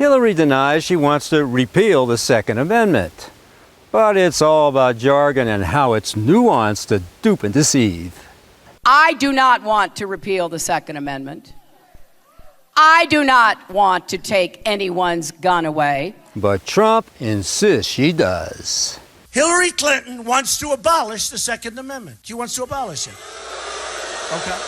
Hillary denies she wants to repeal the Second Amendment. But it's all about jargon and how it's nuanced to dupe and deceive. I do not want to repeal the Second Amendment. I do not want to take anyone's gun away. But Trump insists she does. Hillary Clinton wants to abolish the Second Amendment. She wants to abolish it. Okay.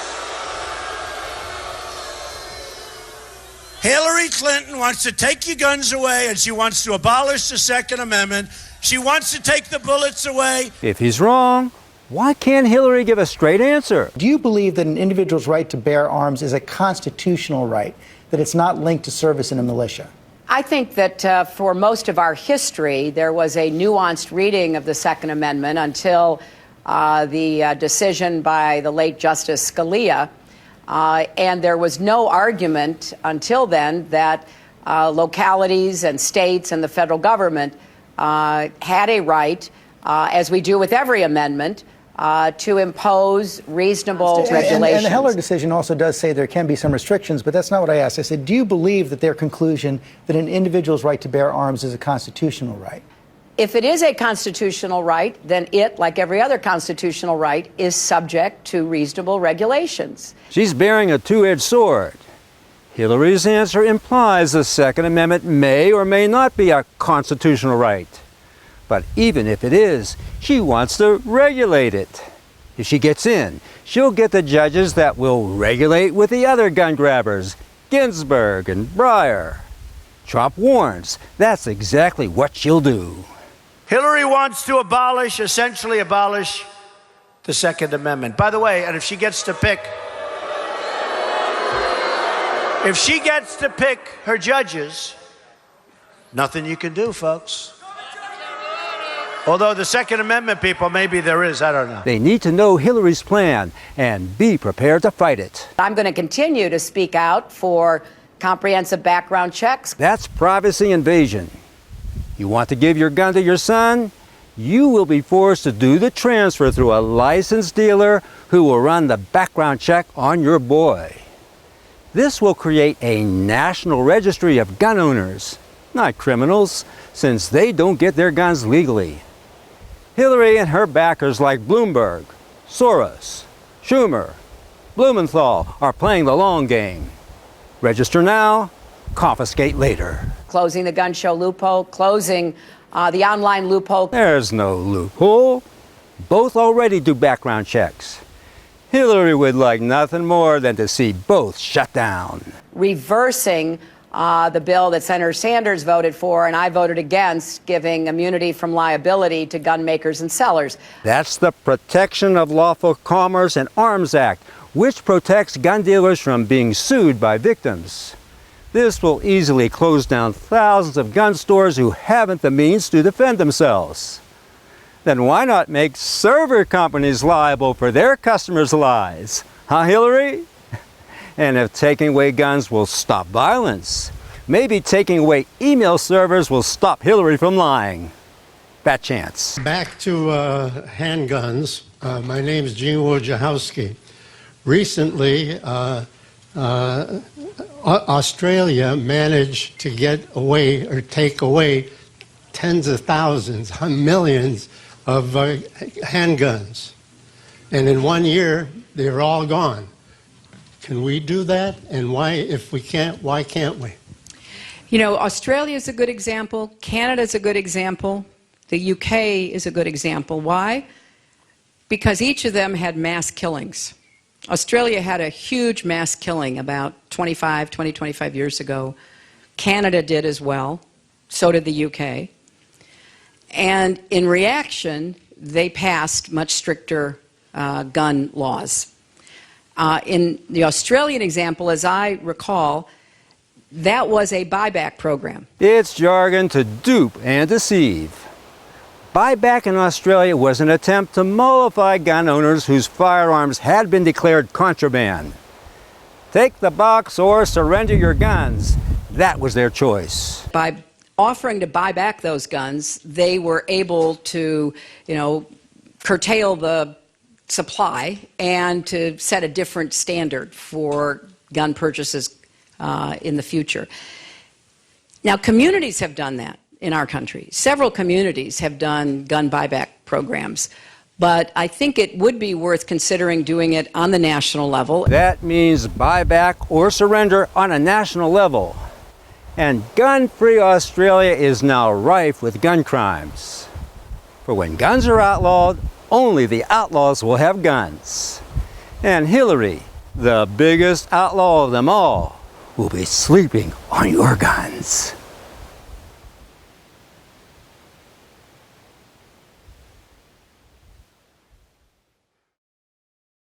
Hillary Clinton wants to take your guns away, and she wants to abolish the Second Amendment. She wants to take the bullets away. If he's wrong, why can't Hillary give a straight answer? Do you believe that an individual's right to bear arms is a constitutional right, that it's not linked to service in a militia? I think that for most of our history, there was a nuanced reading of the Second Amendment until the decision by the late Justice Scalia. And there was no argument until then that localities and states and the federal government had a right, as we do with every amendment, to impose reasonable regulations. And the Heller decision also does say there can be some restrictions, but that's not what I asked. I said, do you believe that their conclusion that an individual's right to bear arms is a constitutional right? If it is a constitutional right, then it, like every other constitutional right, is subject to reasonable regulations. She's bearing a two-edged sword. Hillary's answer implies the Second Amendment may or may not be a constitutional right. But even if it is, she wants to regulate it. If she gets in, she'll get the judges that will regulate with the other gun grabbers, Ginsburg and Breyer. Trump warns that's exactly what she'll do. Hillary wants to essentially abolish the Second Amendment. By the way, and if she gets to pick her judges, nothing you can do, folks. Although the Second Amendment people, maybe there is, I don't know. They need to know Hillary's plan and be prepared to fight it. I'm going to continue to speak out for comprehensive background checks. That's privacy invasion. You want to give your gun to your son? You will be forced to do the transfer through a licensed dealer who will run the background check on your boy. This will create a national registry of gun owners, not criminals, since they don't get their guns legally. Hillary and her backers like Bloomberg, Soros, Schumer, Blumenthal are playing the long game. Register now, confiscate later. Closing the gun show loophole, closing the online loophole. There's no loophole. Both already do background checks. Hillary would like nothing more than to see both shut down. Reversing the bill that Senator Sanders voted for and I voted against, giving immunity from liability to gun makers and sellers. That's the Protection of Lawful Commerce and Arms Act, which protects gun dealers from being sued by victims. This will easily close down thousands of gun stores who haven't the means to defend themselves. Then why not make server companies liable for their customers' lies? Huh, Hillary? And if taking away guns will stop violence, maybe taking away email servers will stop Hillary from lying. Fat chance. Back to handguns. My name is Gene Wojciechowski. Recently, Australia managed to get away or take away tens of thousands, millions of handguns. And in 1 year, they're all gone. Can we do that? And why, if we can't, why can't we? You know, Australia is a good example. Canada is a good example. The UK is a good example. Why? Because each of them had mass killings. Australia had a huge mass killing about 25 years ago. Canada did as well. So did the UK. And in reaction, they passed much stricter gun laws. In the Australian example, as I recall, that was a buyback program. It's jargon to dupe and deceive. Buyback in Australia was an attempt to mollify gun owners whose firearms had been declared contraband. Take the box or surrender your guns. That was their choice. By offering to buy back those guns, they were able to, curtail the supply and to set a different standard for gun purchases in the future. Now, communities have done that in our country. Several communities have done gun buyback programs. But I think it would be worth considering doing it on the national level. That means buyback or surrender on a national level. And gun-free Australia is now rife with gun crimes. For when guns are outlawed, only the outlaws will have guns. And Hillary, the biggest outlaw of them all, will be sleeping on your guns.